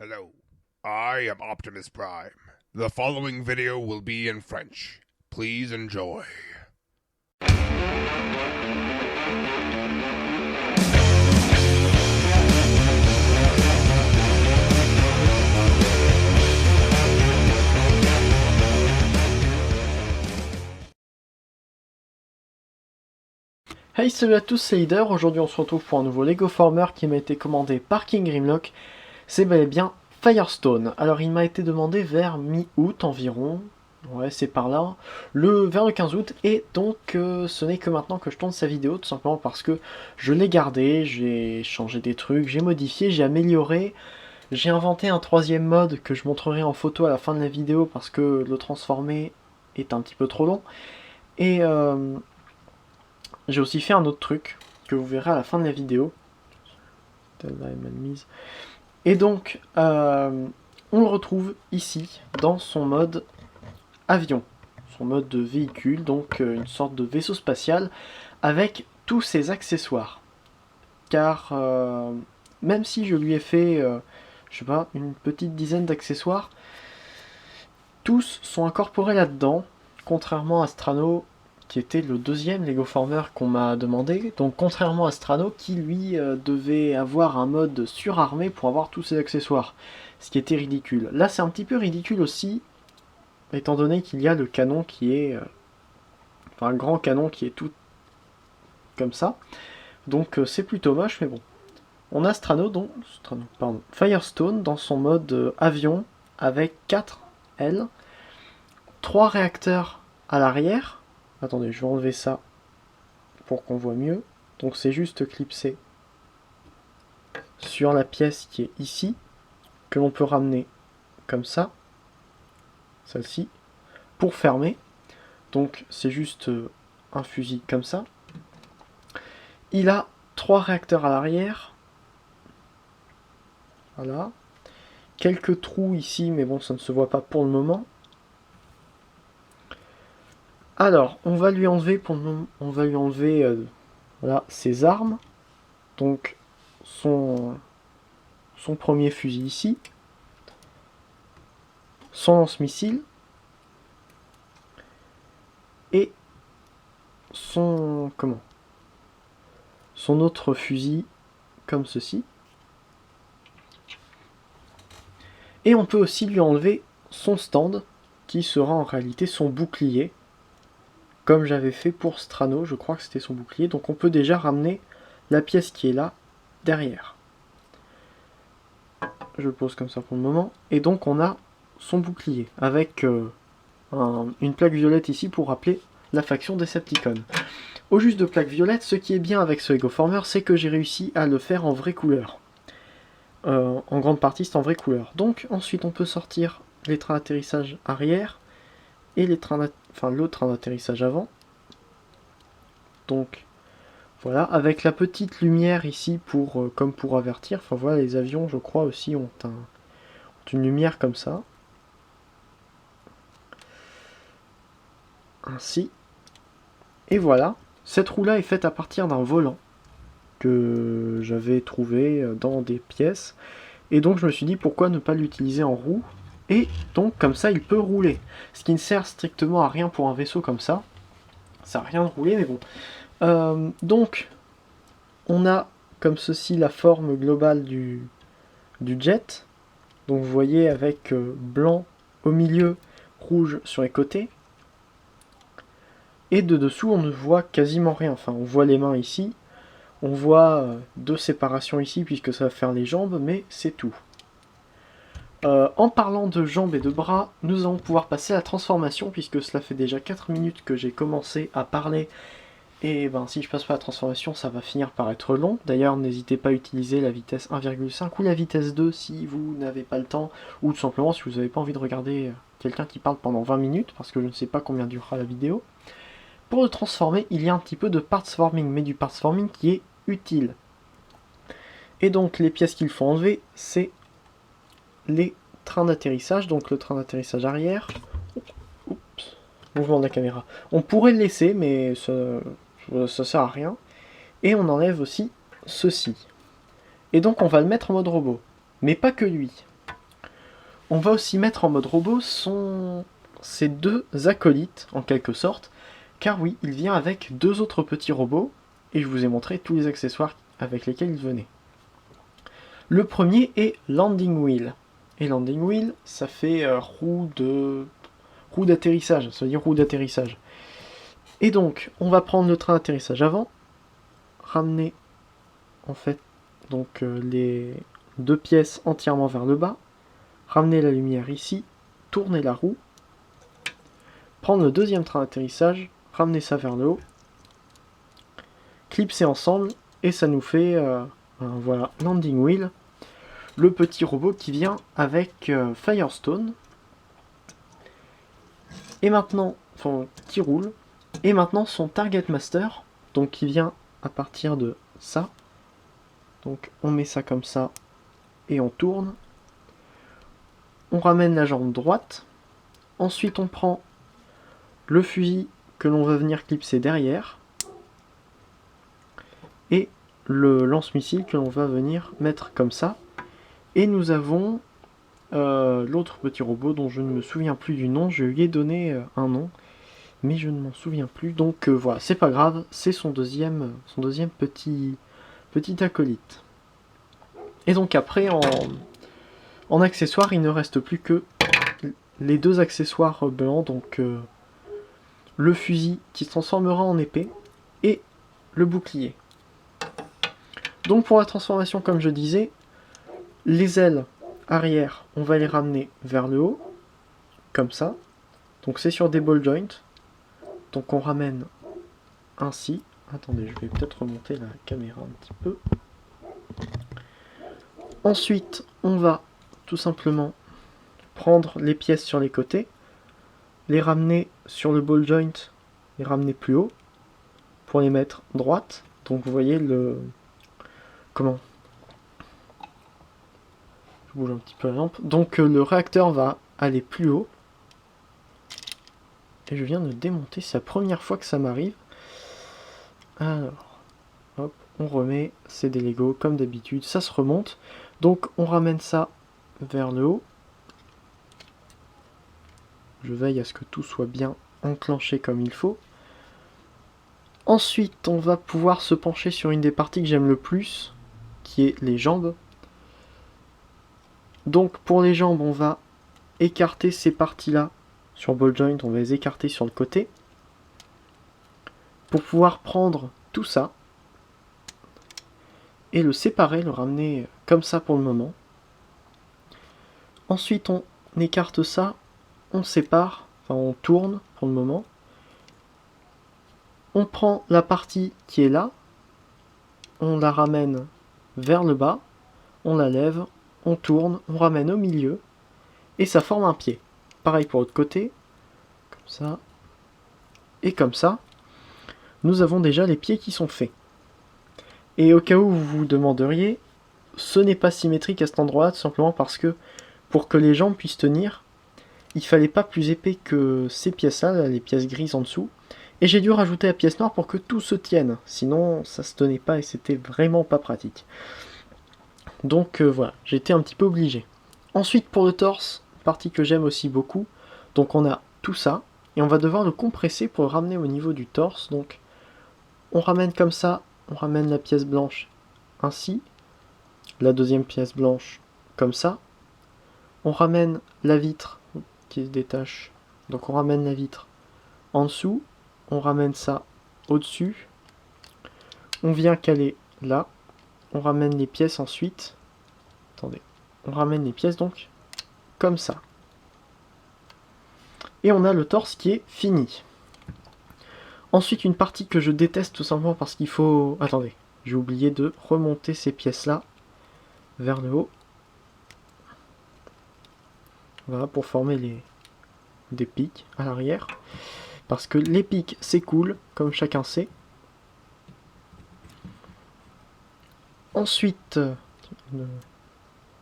Hello, I am Optimus Prime. The following video will be in French. Please enjoy. Hey, salut à tous, c'est Leader. Aujourd'hui on se retrouve pour un nouveau Lego Former qui m'a été commandé par King Grimlock. C'est bel et bien Firestone. Alors il m'a été demandé vers mi-août environ, ouais c'est par là, vers le 15 août, et donc ce n'est que maintenant que je tourne sa vidéo, tout simplement parce que je l'ai gardé, j'ai changé des trucs, j'ai modifié, j'ai amélioré, j'ai inventé un troisième mode que je montrerai en photo à la fin de la vidéo parce que le transformer est un petit peu trop long, et j'ai aussi fait un autre truc que vous verrez à la fin de la vidéo. Celle-là est mal mise. Et donc, on le retrouve ici, dans son mode avion, son mode de véhicule, donc une sorte de vaisseau spatial, avec tous ses accessoires. Car, même si je lui ai fait, je sais pas, une petite dizaine d'accessoires, tous sont incorporés là-dedans, contrairement à Strano, qui était le deuxième Lego Former qu'on m'a demandé. Donc contrairement à Strano, qui lui devait avoir un mode surarmé pour avoir tous ses accessoires. Ce qui était ridicule. Là c'est un petit peu ridicule aussi, étant donné qu'il y a le canon qui est... enfin un grand canon qui est tout comme ça. Donc c'est plutôt moche, mais bon. On a Firestone dans son mode avion, avec 4 ailes, 3 réacteurs à l'arrière. Attendez, je vais enlever ça pour qu'on voit mieux. Donc c'est juste clipsé sur la pièce qui est ici, que l'on peut ramener comme ça, celle-ci, pour fermer. Donc c'est juste un fusil comme ça. Il a 3 réacteurs à l'arrière. Voilà. Quelques trous ici, mais bon, ça ne se voit pas pour le moment. Alors, on va lui enlever voilà, ses armes. Donc son premier fusil ici, son lance-missile et son autre fusil comme ceci. Et on peut aussi lui enlever son stand qui sera en réalité son bouclier, comme j'avais fait pour Strano, je crois que c'était son bouclier. Donc on peut déjà ramener la pièce qui est là derrière. Je le pose comme ça pour le moment. Et donc on a son bouclier avec une plaque violette ici pour rappeler la faction Decepticon. Au juste de plaque violette, ce qui est bien avec ce Lego Former, c'est que j'ai réussi à le faire en vraie couleur. En grande partie, c'est en vraie couleur. Donc ensuite, on peut sortir les trains d'atterrissage arrière et le train d'atterrissage avant. Donc voilà, avec la petite lumière ici pour comme pour avertir. Enfin voilà, les avions, je crois aussi ont une lumière comme ça. Ainsi. Et voilà, cette roue-là est faite à partir d'un volant que j'avais trouvé dans des pièces. Et donc je me suis dit pourquoi ne pas l'utiliser en roue. Et donc comme ça il peut rouler. Ce qui ne sert strictement à rien pour un vaisseau comme ça. Ça n'a rien de rouler mais bon. Donc on a comme ceci la forme globale du jet. Donc vous voyez avec blanc au milieu, rouge sur les côtés. Et de dessous on ne voit quasiment rien. Enfin on voit les mains ici. On voit 2 séparations ici puisque ça va faire les jambes, mais c'est tout. En parlant de jambes et de bras, nous allons pouvoir passer à la transformation puisque cela fait déjà 4 minutes que j'ai commencé à parler. Et ben si je passe pas à la transformation, ça va finir par être long. D'ailleurs, n'hésitez pas à utiliser la vitesse 1,5 ou la vitesse 2 si vous n'avez pas le temps, ou tout simplement si vous n'avez pas envie de regarder quelqu'un qui parle pendant 20 minutes, parce que je ne sais pas combien durera la vidéo. Pour le transformer, il y a un petit peu de parts forming, mais du parts forming qui est utile. Et donc les pièces qu'il faut enlever, c'est les trains d'atterrissage, donc le train d'atterrissage arrière. Oups, mouvement de la caméra. On pourrait le laisser, mais ça sert à rien. Et on enlève aussi ceci. Et donc on va le mettre en mode robot. Mais pas que lui. On va aussi mettre en mode robot ces deux acolytes, en quelque sorte, car oui, il vient avec deux autres petits robots, et je vous ai montré tous les accessoires avec lesquels il venait. Le premier est Landing Wheel. Et Landing Wheel, ça fait roue d'atterrissage, ça veut dire roue d'atterrissage. Et donc, on va prendre le train d'atterrissage avant, ramener en fait donc les deux pièces entièrement vers le bas, ramener la lumière ici, tourner la roue, prendre le deuxième train d'atterrissage, ramener ça vers le haut, clipser ensemble, et ça nous fait voilà, Landing Wheel, le petit robot qui vient avec Firestone, et maintenant, enfin, qui roule, et maintenant son Target Master, donc qui vient à partir de ça. Donc on met ça comme ça, et on tourne. On ramène la jambe droite. Ensuite on prend le fusil que l'on va venir clipser derrière. Et le lance-missile que l'on va venir mettre comme ça. Et nous avons l'autre petit robot dont je ne me souviens plus du nom. Je lui ai donné un nom, mais je ne m'en souviens plus. Donc voilà, c'est pas grave, c'est son deuxième petit acolyte. Et donc après, en accessoires, il ne reste plus que les deux accessoires blancs, donc le fusil qui se transformera en épée et le bouclier. Donc pour la transformation, comme je disais, les ailes arrière, on va les ramener vers le haut, comme ça. Donc c'est sur des ball joints. Donc on ramène ainsi. Attendez, je vais peut-être remonter la caméra un petit peu. Ensuite, on va tout simplement prendre les pièces sur les côtés, les ramener sur le ball joint, les ramener plus haut, pour les mettre droite. Donc vous voyez le... Comment ? Je bouge un petit peu la lampe. Donc le réacteur va aller plus haut. Et je viens de démonter, c'est la première fois que ça m'arrive. Alors, hop, on remet, c'est des Lego comme d'habitude, ça se remonte. Donc on ramène ça vers le haut. Je veille à ce que tout soit bien enclenché comme il faut. Ensuite, on va pouvoir se pencher sur une des parties que j'aime le plus, qui est les jambes. Donc pour les jambes, on va écarter ces parties-là sur ball joint, on va les écarter sur le côté. Pour pouvoir prendre tout ça et le séparer, le ramener comme ça pour le moment. Ensuite, on écarte ça, on sépare, enfin on tourne pour le moment. On prend la partie qui est là, on la ramène vers le bas, on la lève, on tourne, on ramène au milieu, et ça forme un pied. Pareil pour l'autre côté, comme ça, et comme ça. Nous avons déjà les pieds qui sont faits. Et au cas où vous vous demanderiez, ce n'est pas symétrique à cet endroit-là, tout simplement parce que pour que les jambes puissent tenir, il fallait pas plus épais que ces pièces-là, les pièces grises en dessous. Et j'ai dû rajouter la pièce noire pour que tout se tienne, sinon ça se tenait pas et c'était vraiment pas pratique. Donc voilà, j'ai été un petit peu obligé. Ensuite pour le torse, partie que j'aime aussi beaucoup, donc on a tout ça, et on va devoir le compresser pour le ramener au niveau du torse. Donc on ramène comme ça, on ramène la pièce blanche ainsi, la deuxième pièce blanche comme ça, on ramène la vitre qui se détache, donc on ramène la vitre en dessous, on ramène ça au-dessus, on vient caler là, on ramène les pièces ensuite, attendez, on ramène les pièces donc comme ça. Et on a le torse qui est fini. Ensuite, une partie que je déteste tout simplement parce qu'il faut... Attendez, j'ai oublié de remonter ces pièces-là vers le haut. Voilà, pour former des pics à l'arrière. Parce que les pics, c'est cool, comme chacun sait. Ensuite,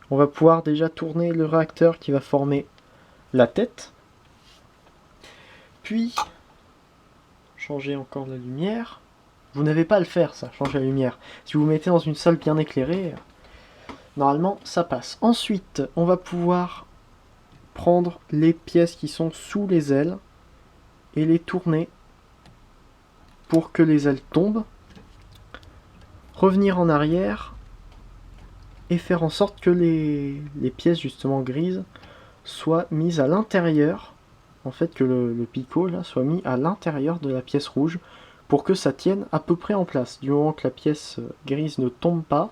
on va pouvoir déjà tourner le réacteur qui va former la tête. Puis, changer encore la lumière. Vous n'avez pas à le faire, ça, changer la lumière. Si vous vous mettez dans une salle bien éclairée, normalement, ça passe. Ensuite, on va pouvoir prendre les pièces qui sont sous les ailes et les tourner pour que les ailes tombent, revenir en arrière et faire en sorte que les pièces justement grises soient mises à l'intérieur, en fait que le picot là soit mis à l'intérieur de la pièce rouge pour que ça tienne à peu près en place. Du moment que la pièce grise ne tombe pas,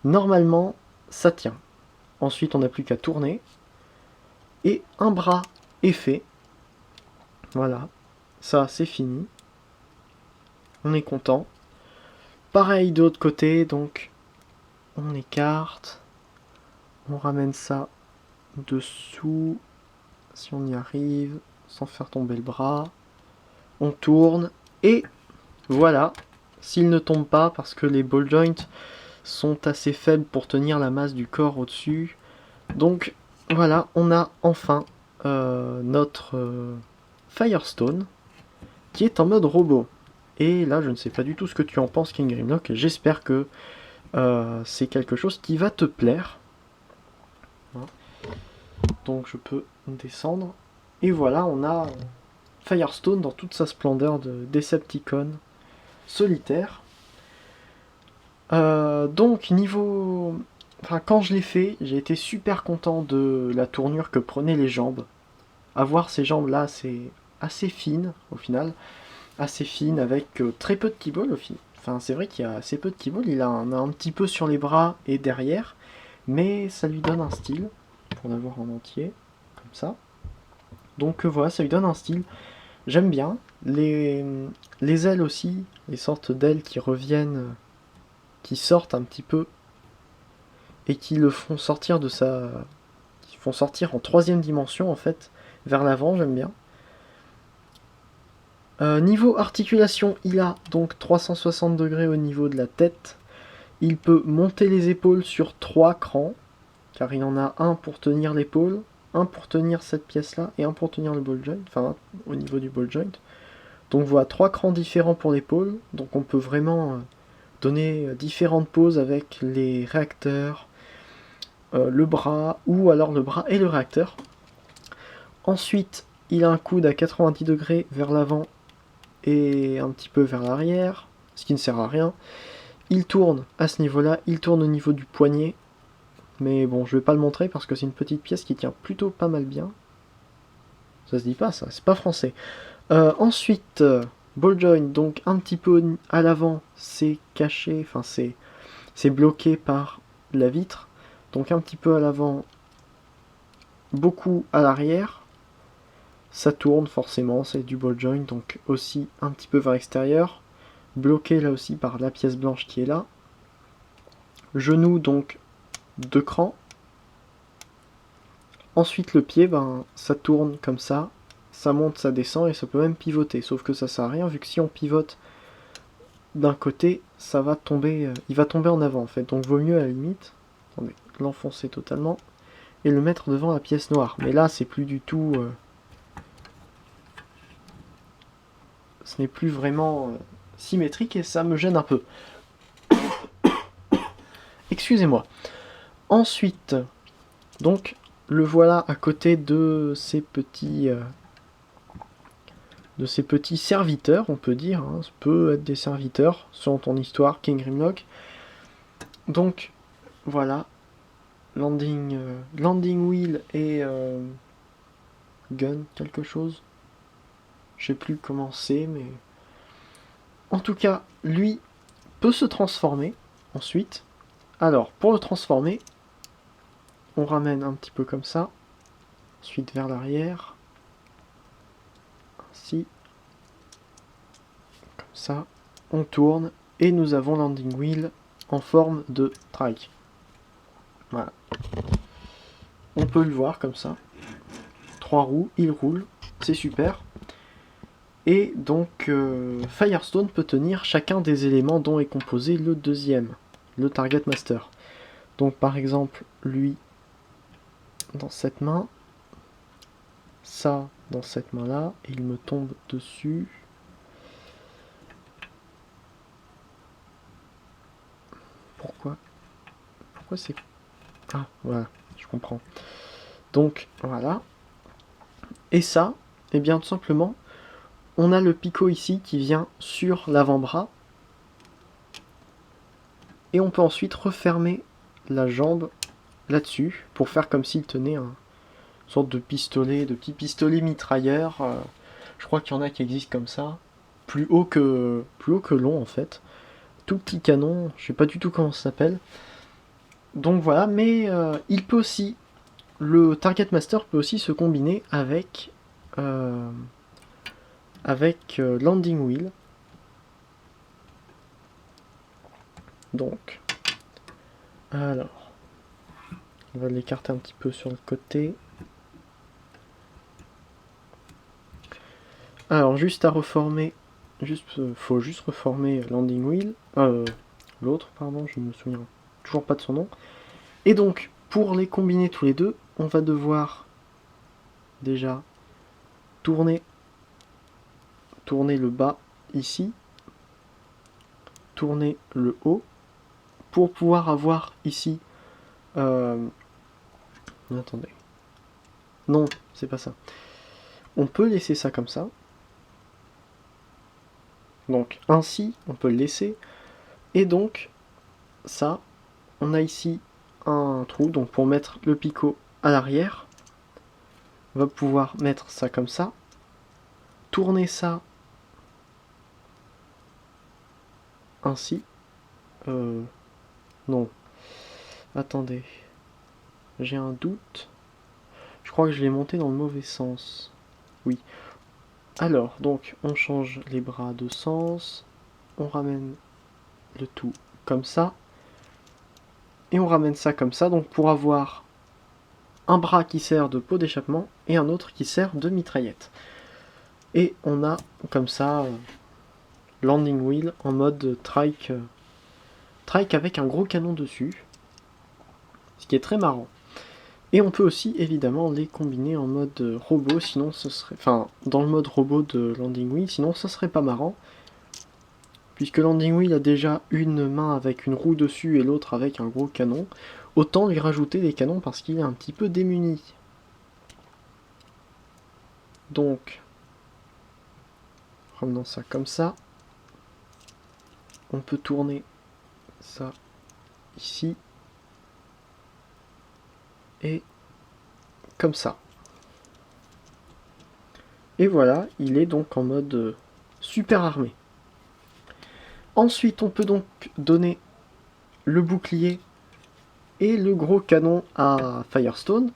normalement ça tient. Ensuite on n'a plus qu'à tourner et un bras est fait. Voilà, ça c'est fini. On est content. Pareil de l'autre côté, donc on écarte, on ramène ça dessous, si on y arrive, sans faire tomber le bras. On tourne et voilà, s'il ne tombe pas parce que les ball joints sont assez faibles pour tenir la masse du corps au-dessus. Donc voilà, on a enfin notre Firestone qui est en mode robot. Et là, je ne sais pas du tout ce que tu en penses, King Grimlock. J'espère que c'est quelque chose qui va te plaire. Donc je peux descendre. Et voilà, on a Firestone dans toute sa splendeur de Decepticon solitaire. Donc niveau... Enfin, quand je l'ai fait, j'ai été super content de la tournure que prenaient les jambes. Avoir ces jambes là, c'est assez fine au final. Assez fine avec très peu de keyballs au final. Enfin, c'est vrai qu'il y a assez peu de keyballs. Il en a un petit peu sur les bras et derrière. Mais ça lui donne un style. Pour l'avoir en entier. Comme ça. Donc voilà, ça lui donne un style. J'aime bien. Les ailes aussi. Les sortes d'ailes qui reviennent. Qui sortent un petit peu. Et qui le font sortir de sa... Qui font sortir en troisième dimension en fait. Vers l'avant, j'aime bien. Niveau articulation, il a donc 360 degrés au niveau de la tête. Il peut monter les épaules sur 3 crans, car il en a un pour tenir l'épaule, un pour tenir cette pièce-là, et un pour tenir le ball joint, enfin au niveau du ball joint. Donc voilà, 3 crans différents pour l'épaule, donc on peut vraiment donner différentes poses avec les réacteurs, le bras, ou alors le bras et le réacteur. Ensuite, il a un coude à 90 degrés vers l'avant et un petit peu vers l'arrière, ce qui ne sert à rien. Il tourne à ce niveau-là, il tourne au niveau du poignet, mais bon, je vais pas le montrer parce que c'est une petite pièce qui tient plutôt pas mal bien. Ça se dit pas ça, c'est pas français. Ensuite, ball joint, donc un petit peu à l'avant, c'est caché, enfin c'est bloqué par la vitre, donc un petit peu à l'avant, beaucoup à l'arrière. Ça tourne forcément, c'est du ball joint, donc aussi un petit peu vers l'extérieur. Bloqué là aussi par la pièce blanche qui est là. Genou donc 2 crans. Ensuite le pied, ben ça tourne comme ça monte, ça descend et ça peut même pivoter. Sauf que ça sert à rien vu que si on pivote d'un côté, ça va tomber, il va tomber en avant en fait. Donc vaut mieux à la limite, attendez, l'enfoncer totalement et le mettre devant la pièce noire. Mais là c'est plus du tout, ce n'est plus vraiment symétrique et ça me gêne un peu. Excusez-moi. Ensuite, donc, le voilà à côté de ces petits serviteurs, on peut dire. Hein. Ça peut être des serviteurs, selon ton histoire, King Grimlock. Donc, voilà. Landing wheel et gun, quelque chose. Je sais plus comment c'est, mais... En tout cas, lui peut se transformer, ensuite. Alors, pour le transformer, on ramène un petit peu comme ça. Ensuite vers l'arrière. Ainsi. Comme ça. On tourne. Et nous avons landing wheel en forme de trike. Voilà. On peut le voir comme ça. 3 roues, il roule. C'est super. Et donc, Firestone peut tenir chacun des éléments dont est composé le deuxième. Le Target Master. Donc par exemple, lui, dans cette main. Ça dans cette main là et il me tombe dessus. Pourquoi c'est... Ah voilà, je comprends. Donc voilà, Et ça, eh bien tout simplement, on a le picot ici qui vient sur l'avant-bras. Et on peut ensuite refermer la jambe là-dessus pour faire comme s'il tenait une sorte de pistolet, de petit pistolet mitrailleur. Je crois qu'il y en a qui existent comme ça. Plus haut que long en fait. Tout petit canon, je sais pas du tout comment ça s'appelle. Donc voilà, mais il peut aussi, le Target Master peut aussi se combiner avec Landing Wheel. Donc, alors, on va l'écarter un petit peu sur le côté. Alors, juste à reformer, faut juste reformer Landing Wheel, l'autre, pardon, je me souviens toujours pas de son nom. Et donc, pour les combiner tous les deux, on va devoir déjà tourner le bas ici, tourner le haut, pour pouvoir avoir ici... Attendez. Non, c'est pas ça. On peut laisser ça comme ça. Donc ainsi, on peut le laisser. Et donc, ça, on a ici un trou. Donc pour mettre le picot à l'arrière, on va pouvoir mettre ça comme ça. Tourner ça ainsi. Non. Attendez. J'ai un doute. Je crois que je l'ai monté dans le mauvais sens. Oui. Alors, donc, on change les bras de sens. On ramène le tout comme ça. Et on ramène ça comme ça. Donc, pour avoir un bras qui sert de pot d'échappement et un autre qui sert de mitraillette. Et on a comme ça Landing Wheel en mode trike avec un gros canon dessus. Ce qui est très marrant. Et on peut aussi évidemment les combiner en mode robot, sinon ce serait... Enfin, dans le mode robot de Landing Wheel, sinon ça serait pas marrant. Puisque Landing Wheel a déjà une main avec une roue dessus et l'autre avec un gros canon. Autant lui rajouter des canons parce qu'il est un petit peu démuni. Donc, ramenons ça comme ça. On peut tourner ça ici. Et comme ça. Et voilà, il est donc en mode super armé. Ensuite, on peut donc donner le bouclier et le gros canon à Firestone.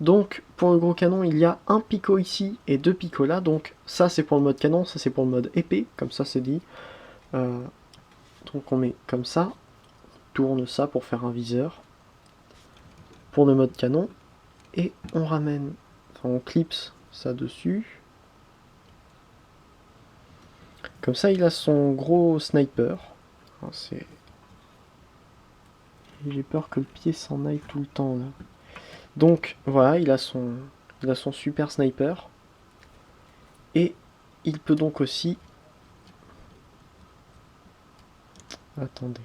Donc, pour le gros canon, il y a un picot ici et deux picots là. Donc, ça c'est pour le mode canon, ça c'est pour le mode épée, comme ça c'est dit. Donc, on met comme ça. On tourne ça pour faire un viseur. Pour le mode canon. Et on ramène, enfin on clipse ça dessus. Comme ça, il a son gros sniper. J'ai peur que le pied s'en aille tout le temps là. Donc voilà, il a son super sniper. Et il peut donc aussi... Attendez.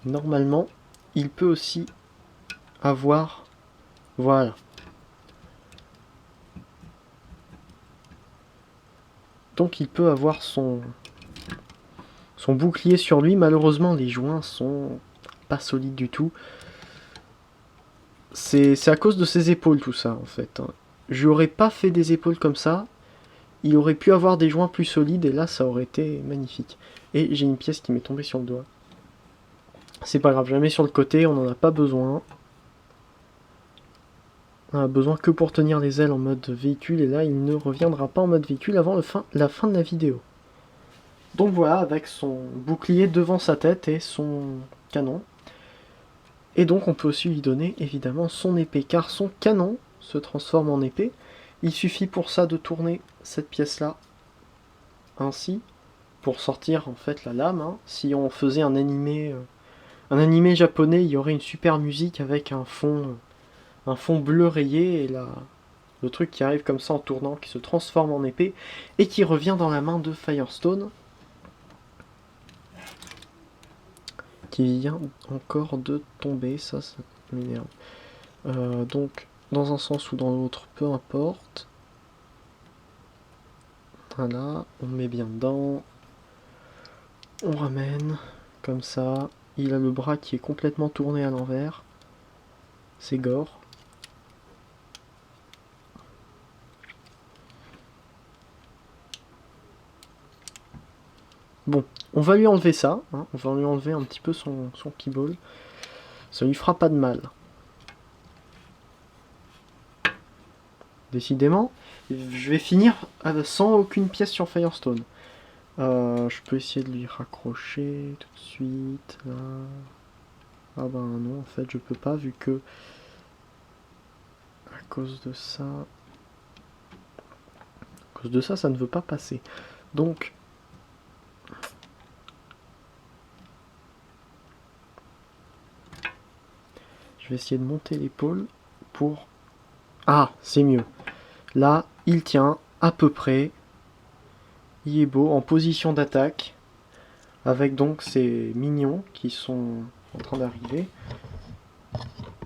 Normalement, il peut aussi avoir... Voilà. Donc il peut avoir son bouclier sur lui. Malheureusement, les joints sont pas solides du tout. C'est à cause de ses épaules tout ça en fait. Je n'aurais pas fait des épaules comme ça. Il aurait pu avoir des joints plus solides et là ça aurait été magnifique. Et j'ai une pièce qui m'est tombée sur le doigt. C'est pas grave, je la mets sur le côté, on n'en a pas besoin. On a besoin que pour tenir les ailes en mode véhicule et là il ne reviendra pas en mode véhicule avant la fin de la vidéo. Donc voilà, avec son bouclier devant sa tête et son canon. Et donc on peut aussi lui donner évidemment son épée, car son canon se transforme en épée. Il suffit pour ça de tourner cette pièce-là, ainsi, pour sortir en fait la lame. Si on faisait un animé japonais, il y aurait une super musique avec un fond bleu rayé, et là, le truc qui arrive comme ça en tournant, qui se transforme en épée, et qui revient dans la main de Firestone. Qui vient encore de tomber, ça m'énerve. Donc dans un sens ou dans l'autre, peu importe. Voilà, on met bien dedans. On ramène, comme ça. Il a le bras qui est complètement tourné à l'envers. C'est gore. Bon, on va lui enlever ça, hein. On va lui enlever un petit peu son keyball. Ça lui fera pas de mal. Décidément, je vais finir sans aucune pièce sur Firestone. Je peux essayer de lui raccrocher tout de suite, là. Ah ben non, en fait je peux pas vu que à cause de ça, ça ne veut pas passer. Donc je vais essayer de monter l'épaule pour... Ah, c'est mieux. Là, il tient à peu près. Il est beau, en position d'attaque. Avec donc ces mignons qui sont en train d'arriver.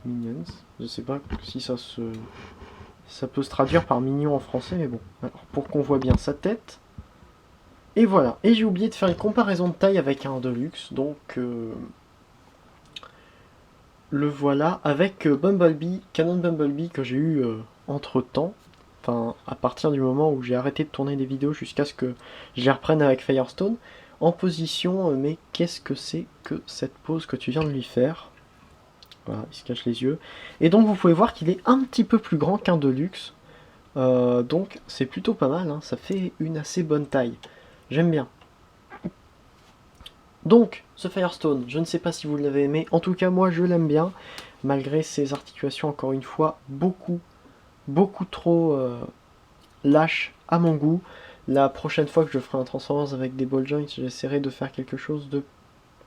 Minions. Je sais pas si ça peut se traduire par mignon en français, mais bon. Alors, pour qu'on voit bien sa tête. Et voilà. Et j'ai oublié de faire une comparaison de taille avec un Deluxe. Donc, le voilà avec Bumblebee, Canon Bumblebee que j'ai eu entre temps. Enfin, à partir du moment où j'ai arrêté de tourner des vidéos jusqu'à ce que je les reprenne avec Firestone. En position, mais qu'est-ce que c'est que cette pose que tu viens de lui faire? Voilà, il se cache les yeux. Et donc vous pouvez voir qu'il est un petit peu plus grand qu'un Deluxe. Donc c'est plutôt pas mal, hein. Ça fait une assez bonne taille. J'aime bien. Donc, ce Firestone, je ne sais pas si vous l'avez aimé. En tout cas, moi je l'aime bien. Malgré ses articulations, encore une fois, beaucoup trop lâches à mon goût. La prochaine fois que je ferai un Transformers avec des ball joints, j'essaierai de faire quelque chose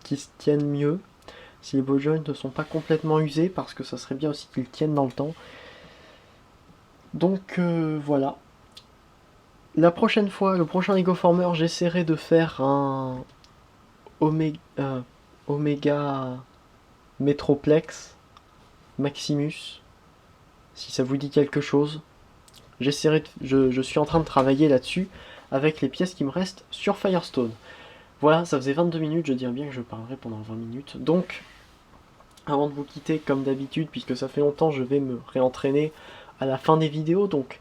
qui se tienne mieux. Si les ball joints ne sont pas complètement usés, parce que ça serait bien aussi qu'ils tiennent dans le temps. Donc voilà. La prochaine fois, le prochain Lego Former, j'essaierai de faire un Omega Metroplex Maximus, si ça vous dit quelque chose. Je suis en train de travailler là-dessus avec les pièces qui me restent sur Firestone. Voilà, ça faisait 22 minutes, je dirais bien que je parlerai pendant 20 minutes. Donc, avant de vous quitter, comme d'habitude, puisque ça fait longtemps, je vais me réentraîner à la fin des vidéos. Donc,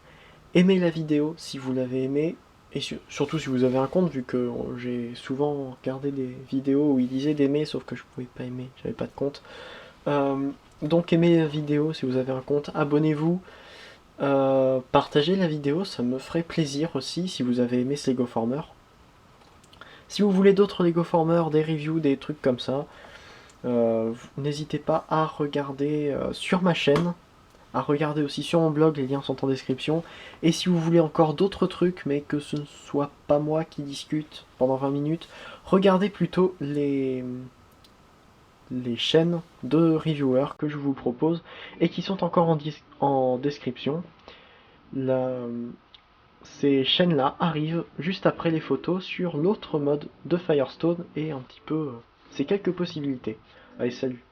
aimez la vidéo si vous l'avez aimée, et surtout si vous avez un compte, vu que j'ai souvent regardé des vidéos où il disait d'aimer, sauf que je pouvais pas aimer, j'avais pas de compte. Donc aimez la vidéo si vous avez un compte, abonnez-vous, partagez la vidéo, ça me ferait plaisir aussi si vous avez aimé ce Lego Former. Si vous voulez d'autres Lego Former, des reviews, des trucs comme ça, n'hésitez pas à regarder sur ma chaîne, à regarder aussi sur mon blog, les liens sont en description. Et si vous voulez encore d'autres trucs, mais que ce ne soit pas moi qui discute pendant 20 minutes, regardez plutôt les chaînes de reviewers que je vous propose et qui sont encore en description. Ces chaînes-là arrivent juste après les photos sur l'autre mode de Firestone et un petit peu... c'est quelques possibilités. Allez, salut!